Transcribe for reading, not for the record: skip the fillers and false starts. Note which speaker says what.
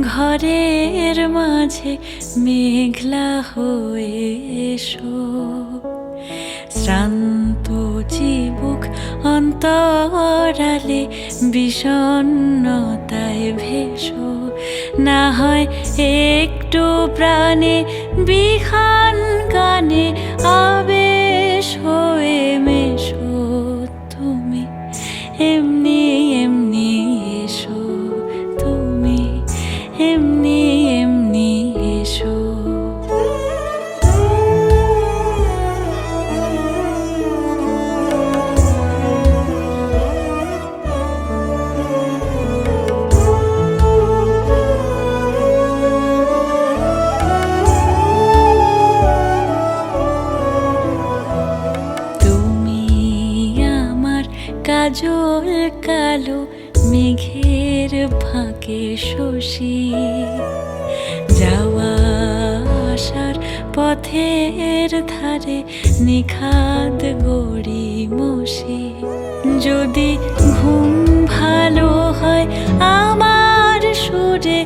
Speaker 1: ঘরের মাঝে মেঘলা হয়ে এসো। শ্রান্ত চিবুক অন্তরালে বিষণ্ণতায় ভেসো। না হয় একটু প্রাণে বিহান গানে আবেশ হয়ে মেশো। তুমি এমনি এমনি এসো, তুমি এমনি এমনি এসো। কাজল কালো মেঘের ফাঁকে শশী, যাওয়া আসার পথের ধারে নিখাদ গড়ি মশি। যদি ঘুম ভালো হয় আমার সুরে